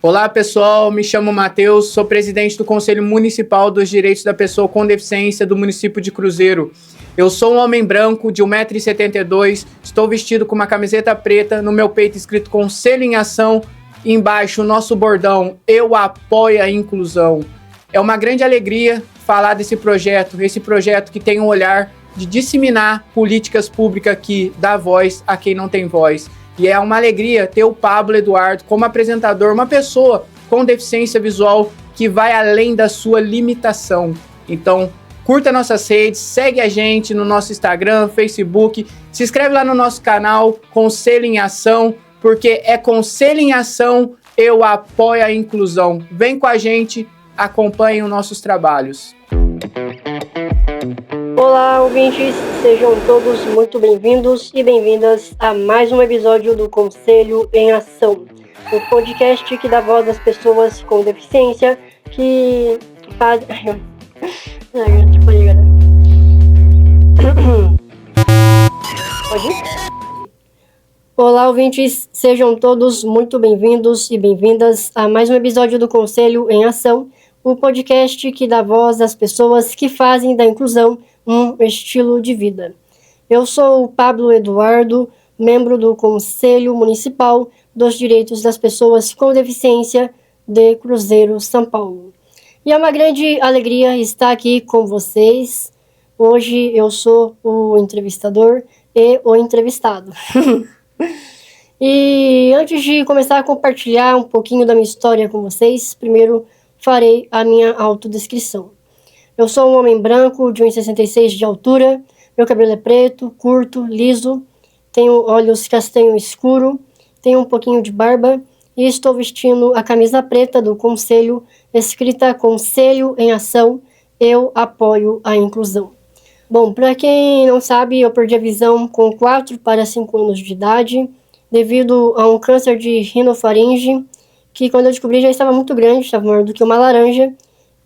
Olá pessoal, me chamo Matheus, sou presidente do Conselho Municipal dos Direitos da Pessoa com Deficiência do município de Cruzeiro. Eu sou um homem branco de 1,72 m, estou vestido com uma camiseta preta, no meu peito escrito Conselho em Ação, e embaixo o nosso bordão, eu apoio a inclusão. É uma grande alegria falar desse projeto, esse projeto que tem um olhar de disseminar políticas públicas que dá voz a quem não tem voz. E é uma alegria ter o Pablo Eduardo como apresentador, uma pessoa com deficiência visual que vai além da sua limitação. Então, curta nossas redes, segue a gente no nosso Instagram, Facebook, se inscreve lá no nosso canal, Conselho em Ação, porque é Conselho em Ação, eu apoio a inclusão. Vem com a gente, acompanhe os nossos trabalhos. Olá, ouvintes, sejam todos muito bem-vindos e bem-vindas a mais um episódio do Conselho em Ação, o podcast que dá voz às pessoas com deficiência que fazem... Olá, ouvintes, sejam todos muito bem-vindos e bem-vindas a mais um episódio do Conselho em Ação, o podcast que dá voz às pessoas que fazem da inclusão um estilo de vida. Eu sou o Pablo Eduardo, membro do Conselho Municipal dos Direitos das Pessoas com Deficiência de Cruzeiro, São Paulo. E é uma grande alegria estar aqui com vocês. Hoje eu sou o entrevistador e o entrevistado. E antes de começar a compartilhar um pouquinho da minha história com vocês, primeiro farei a minha autodescrição. Eu sou um homem branco de 1,66 m de altura, meu cabelo é preto, curto, liso, tenho olhos castanho escuro, tenho um pouquinho de barba e estou vestindo a camisa preta do Conselho, escrita Conselho em Ação, eu apoio a inclusão. Bom, para quem não sabe, eu perdi a visão com 4 para 5 anos de idade, devido a um câncer de rinofaringe, que quando eu descobri já estava muito grande, estava maior do que uma laranja,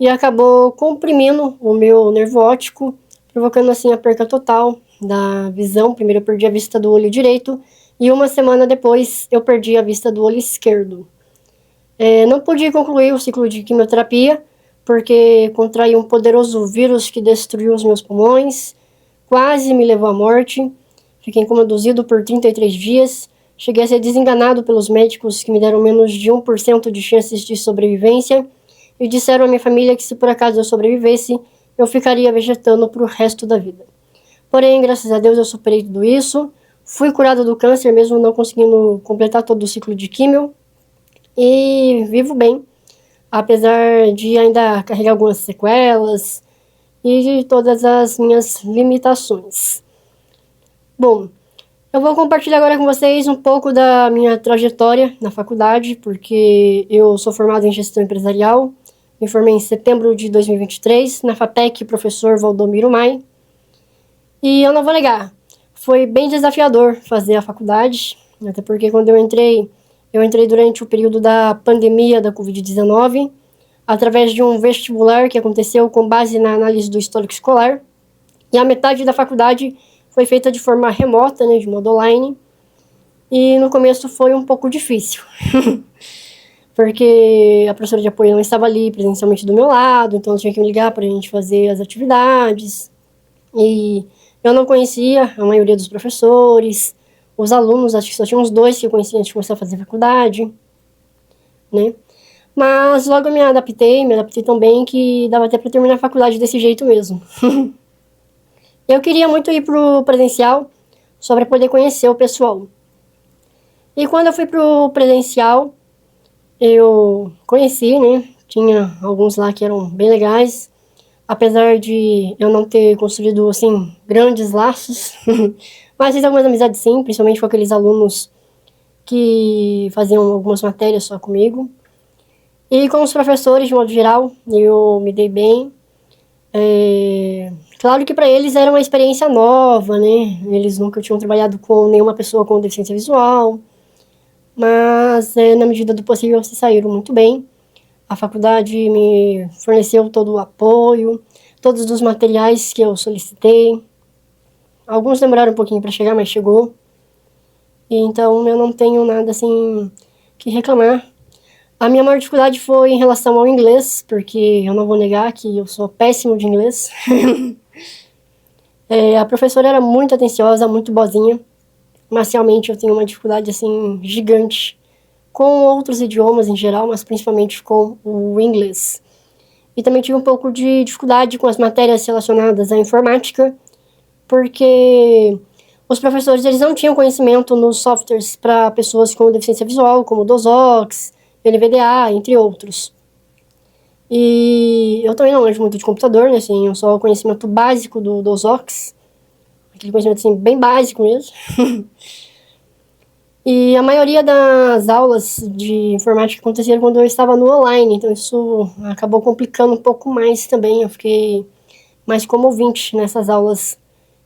e acabou comprimindo o meu nervo óptico, provocando assim a perca total da visão. Primeiro eu perdi a vista do olho direito e uma semana depois eu perdi a vista do olho esquerdo. Não pude concluir o ciclo de quimioterapia porque contraí um poderoso vírus que destruiu os meus pulmões, quase me levou à morte. Fiquei conduzido por 33 dias, cheguei a ser desenganado pelos médicos que me deram menos de 1% de chances de sobrevivência, e disseram à minha família que se por acaso eu sobrevivesse, eu ficaria vegetando para o resto da vida. Porém, graças a Deus eu superei tudo isso, fui curado do câncer mesmo não conseguindo completar todo o ciclo de químio, e vivo bem, apesar de ainda carregar algumas sequelas e de todas as minhas limitações. Bom, eu vou compartilhar agora com vocês um pouco da minha trajetória na faculdade, porque eu sou formado em gestão empresarial. Me formei em setembro de 2023, na FATEC, professor Valdomiro Mai. E eu não vou negar, foi bem desafiador fazer a faculdade, até porque quando eu entrei durante o período da pandemia da Covid-19, através de um vestibular que aconteceu com base na análise do histórico escolar, e a metade da faculdade foi feita de forma remota, de modo online, e no começo foi um pouco difícil. Porque a professora de apoio não estava ali presencialmente do meu lado, então eu tinha que me ligar para a gente fazer as atividades. E eu não conhecia a maioria dos professores, os alunos, acho que só tinha uns 2 que eu conhecia antes de começar a fazer faculdade, né? Mas logo eu me adaptei tão bem que dava até para terminar a faculdade desse jeito mesmo. Eu queria muito ir pro presencial, só para poder conhecer o pessoal. E quando eu fui pro presencial, eu conheci, tinha alguns lá que eram bem legais, apesar de eu não ter construído, assim, grandes laços, mas fiz algumas amizades sim, principalmente com aqueles alunos que faziam algumas matérias só comigo. E com os professores, de modo geral, eu me dei bem. Claro que para eles era uma experiência nova, Eles nunca tinham trabalhado com nenhuma pessoa com deficiência visual, mas na medida do possível se saíram muito bem. A faculdade me forneceu todo o apoio, todos os materiais que eu solicitei. Alguns demoraram um pouquinho para chegar, mas chegou. E então eu não tenho nada assim que reclamar. A minha maior dificuldade foi em relação ao inglês, porque eu não vou negar que eu sou péssimo de inglês. A professora era muito atenciosa, muito boazinha, mas realmente eu tenho uma dificuldade assim gigante com outros idiomas em geral, mas principalmente com o inglês. E também tive um pouco de dificuldade com as matérias relacionadas à informática, porque os professores eles não tinham conhecimento nos softwares para pessoas com deficiência visual, como o DOSOX, NVDA, entre outros. E eu também não manjo muito de computador, né, assim, eu só o conhecimento básico do DOSOX, aquele conhecimento assim, bem básico mesmo. E a maioria das aulas de informática aconteceram quando eu estava no online, então isso acabou complicando um pouco mais também. Eu fiquei mais como ouvinte nessas aulas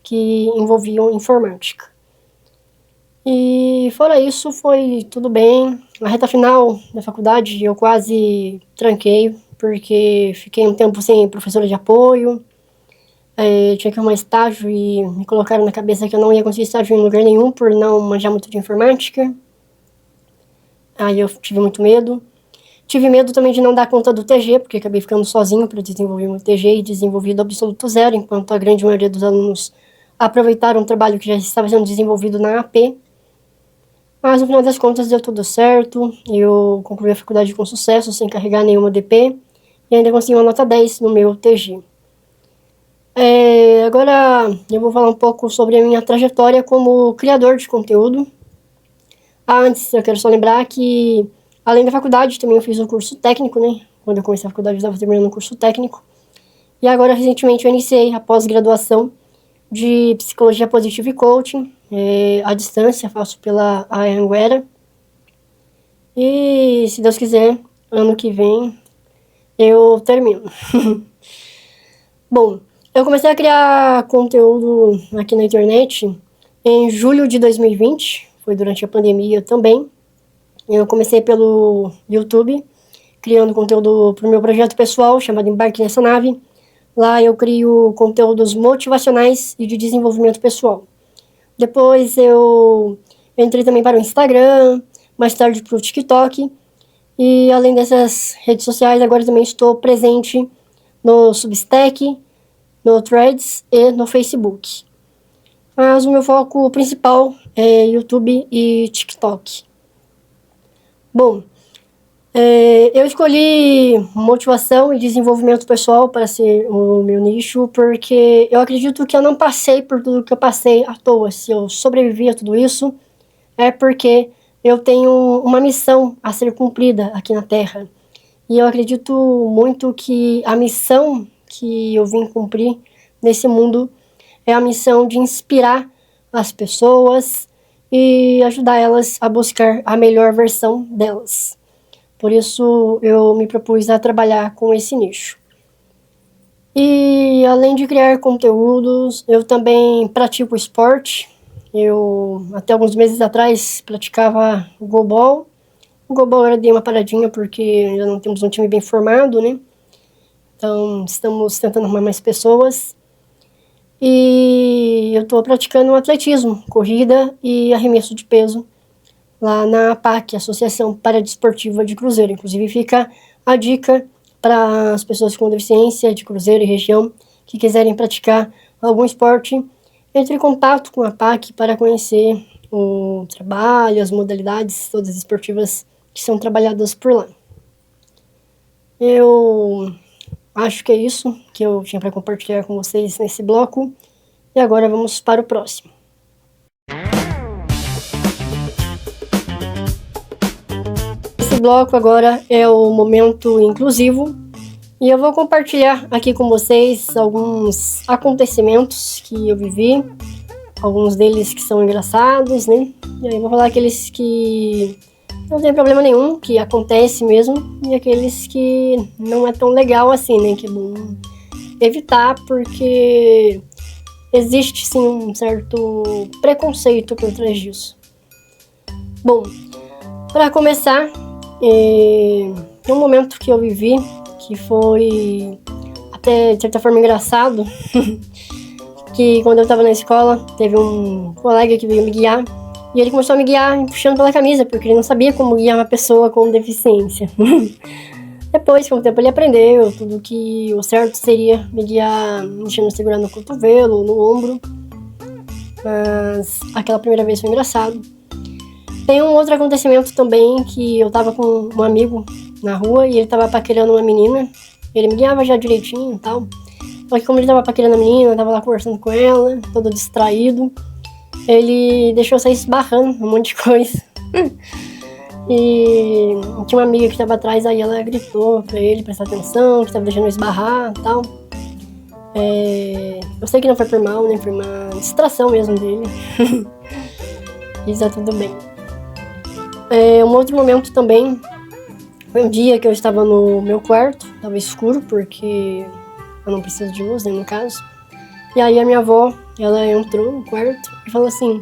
que envolviam informática. E fora isso, foi tudo bem. Na reta final da faculdade eu quase tranquei, porque fiquei um tempo sem professora de apoio. Tinha que arrumar estágio e me colocaram na cabeça que eu não ia conseguir estágio em lugar nenhum por não manjar muito de informática. Aí eu tive muito medo. Tive medo também de não dar conta do TG, porque acabei ficando sozinho para desenvolver meu TG e desenvolvi do absoluto zero, enquanto a grande maioria dos alunos aproveitaram o trabalho que já estava sendo desenvolvido na AP. Mas no final das contas deu tudo certo, eu concluí a faculdade com sucesso, sem carregar nenhuma DP, e ainda consegui uma nota 10 no meu TG. Agora eu vou falar um pouco sobre a minha trajetória como criador de conteúdo. Antes, eu quero só lembrar que, além da faculdade, também eu fiz um curso técnico, né? Quando eu comecei a faculdade, eu estava terminando um curso técnico. E agora, recentemente, eu iniciei a pós-graduação de Psicologia Positiva e Coaching. À distância, faço pela Anhanguera. E, se Deus quiser, ano que vem, eu termino. Bom, eu comecei a criar conteúdo aqui na internet em julho de 2020, foi durante a pandemia também. Eu comecei pelo YouTube, criando conteúdo para o meu projeto pessoal, chamado Embarque Nessa Nave. Lá eu crio conteúdos motivacionais e de desenvolvimento pessoal. Depois eu entrei também para o Instagram, mais tarde para o TikTok. E além dessas redes sociais, agora também estou presente no Substack, no Threads e no Facebook. Mas o meu foco principal é YouTube e TikTok. Bom, eu escolhi motivação e desenvolvimento pessoal para ser o meu nicho, porque eu acredito que eu não passei por tudo que eu passei à toa. Se eu sobrevivi a tudo isso, é porque eu tenho uma missão a ser cumprida aqui na Terra. E eu acredito muito que a missão que eu vim cumprir nesse mundo é a missão de inspirar as pessoas e ajudar elas a buscar a melhor versão delas. Por isso eu me propus a trabalhar com esse nicho. E além de criar conteúdos, eu também pratico esporte. Eu até alguns meses atrás praticava goalball. O goalball eu dei uma paradinha porque ainda não temos um time bem formado, né? Então estamos tentando arrumar mais pessoas. E eu estou praticando atletismo, corrida e arremesso de peso lá na APAC, Associação Paradesportiva de Cruzeiro. Inclusive fica a dica para as pessoas com deficiência de Cruzeiro e região que quiserem praticar algum esporte, entre em contato com a APAC para conhecer o trabalho, as modalidades todas esportivas que são trabalhadas por lá. Eu acho que é isso que eu tinha para compartilhar com vocês nesse bloco. E agora vamos para o próximo. Esse bloco agora é o momento inclusivo. E eu vou compartilhar aqui com vocês alguns acontecimentos que eu vivi. Alguns deles que são engraçados, né? E aí eu vou falar aqueles que não tem problema nenhum, que acontece mesmo, e aqueles que não é tão legal assim, né? Que é bom evitar, porque existe sim um certo preconceito por trás disso. Bom, para começar, um momento que eu vivi, que foi até de certa forma engraçado, que quando eu estava na escola, teve um colega que veio me guiar, E ele começou a me guiar, me puxando pela camisa, porque ele não sabia como guiar uma pessoa com deficiência. Depois, com o tempo, ele aprendeu tudo que o certo seria me guiar, deixando segurar no cotovelo, no ombro. Mas aquela primeira vez foi engraçado. Tem um outro acontecimento também, que eu tava com um amigo na rua e ele tava paquerando uma menina. Ele me guiava já direitinho e tal. Só que como ele tava paquerando a menina, eu tava lá conversando com ela, todo distraído. Ele deixou sair esbarrando um monte de coisa. E tinha uma amiga que tava atrás, aí ela gritou pra ele prestar atenção, que tava deixando eu esbarrar e tal. Eu sei que não foi por mal, nem foi uma distração mesmo dele. E tá tudo bem. Um outro momento também foi um dia que eu estava no meu quarto, tava escuro porque eu não preciso de luz, né, no caso. E aí a minha avó, ela entrou no quarto e falou assim: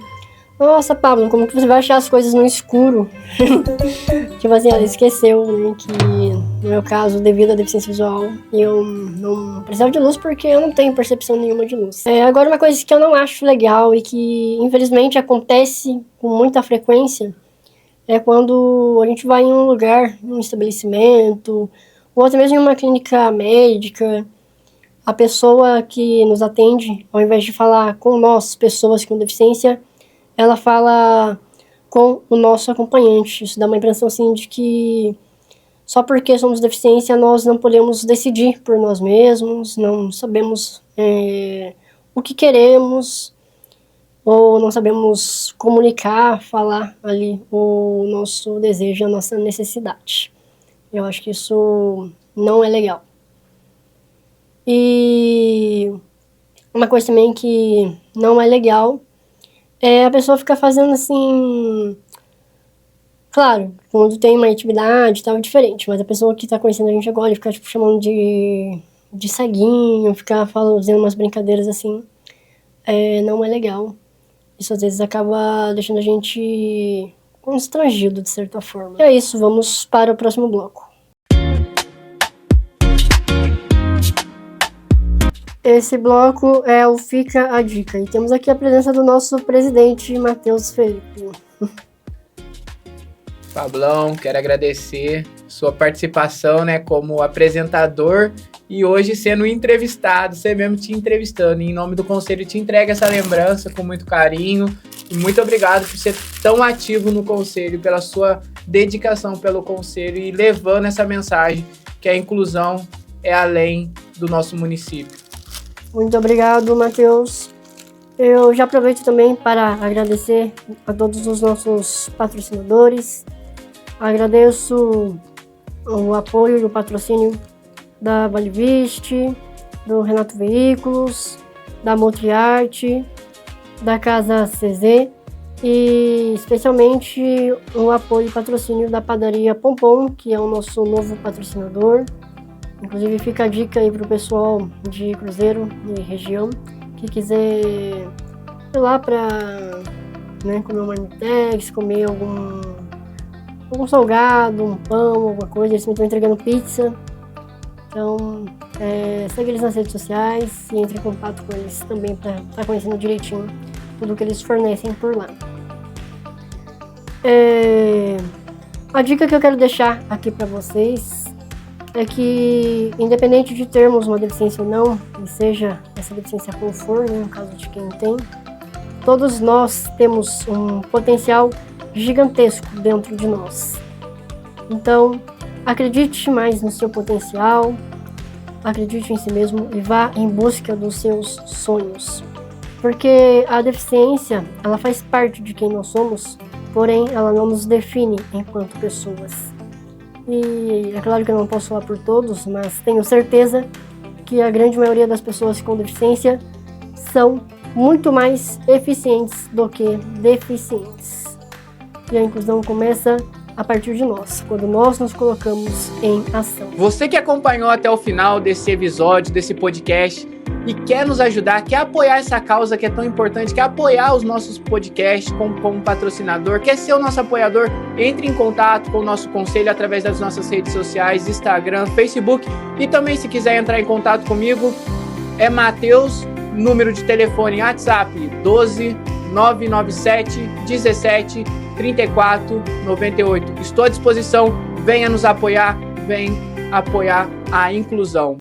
nossa, Pablo, como que você vai achar as coisas no escuro? Tipo assim, ela esqueceu, né, que no meu caso, devido à deficiência visual, eu não precisava de luz porque eu não tenho percepção nenhuma de luz. Agora, uma coisa que eu não acho legal e que infelizmente acontece com muita frequência é quando a gente vai em um lugar, em um estabelecimento, ou até mesmo em uma clínica médica. A pessoa que nos atende, ao invés de falar com nós, pessoas com deficiência, ela fala com o nosso acompanhante. Isso dá uma impressão assim de que só porque somos deficiência nós não podemos decidir por nós mesmos, não sabemos o que queremos, ou não sabemos comunicar, falar ali o nosso desejo, a nossa necessidade. Eu acho que isso não é legal. E uma coisa também que não é legal é a pessoa ficar fazendo assim... Claro, quando tem uma intimidade e tal é diferente, mas a pessoa que tá conhecendo a gente agora ficar tipo, chamando de ceguinho, ficar fazendo umas brincadeiras assim, não é legal. Isso às vezes acaba deixando a gente constrangido de certa forma. E é isso, vamos para o próximo bloco. Esse bloco é o Fica a Dica. E temos aqui a presença do nosso presidente, Matheus Felipe. Pablão, quero agradecer sua participação, né, como apresentador e hoje sendo entrevistado, você mesmo te entrevistando. E em nome do Conselho, te entrega essa lembrança com muito carinho. E muito obrigado por ser tão ativo no Conselho, pela sua dedicação pelo Conselho e levando essa mensagem que a inclusão é além do nosso município. Muito obrigado, Matheus. Eu já aproveito também para agradecer a todos os nossos patrocinadores. Agradeço o apoio e o patrocínio da Valiviste, do Renato Veículos, da Motriarte, da Casa CZ e especialmente o apoio e patrocínio da Padaria Pompom, que é o nosso novo patrocinador. Inclusive fica a dica aí pro pessoal de Cruzeiro e região que quiser ir lá pra comer um marmitex, comer algum salgado, um pão, alguma coisa. Eles estão entregando pizza. Então, segue eles nas redes sociais e entre em contato com eles também para estar conhecendo direitinho tudo que eles fornecem por lá. A dica que eu quero deixar aqui para vocês é que, independente de termos uma deficiência ou não, e seja essa deficiência qual for, no caso de quem tem, todos nós temos um potencial gigantesco dentro de nós. Então, acredite mais no seu potencial, acredite em si mesmo e vá em busca dos seus sonhos. Porque a deficiência, ela faz parte de quem nós somos, porém ela não nos define enquanto pessoas. E é claro que eu não posso falar por todos, mas tenho certeza que a grande maioria das pessoas com deficiência são muito mais eficientes do que deficientes. E a inclusão começa a partir de nós, quando nós nos colocamos em ação. Você que acompanhou até o final desse episódio, desse podcast, e quer nos ajudar, quer apoiar essa causa que é tão importante, quer apoiar os nossos podcasts como patrocinador, quer ser o nosso apoiador, entre em contato com o nosso conselho através das nossas redes sociais, Instagram, Facebook, e também se quiser entrar em contato comigo, é Matheus, número de telefone WhatsApp 12 997 17 34 98. Estou à disposição, venha nos apoiar, vem apoiar a inclusão.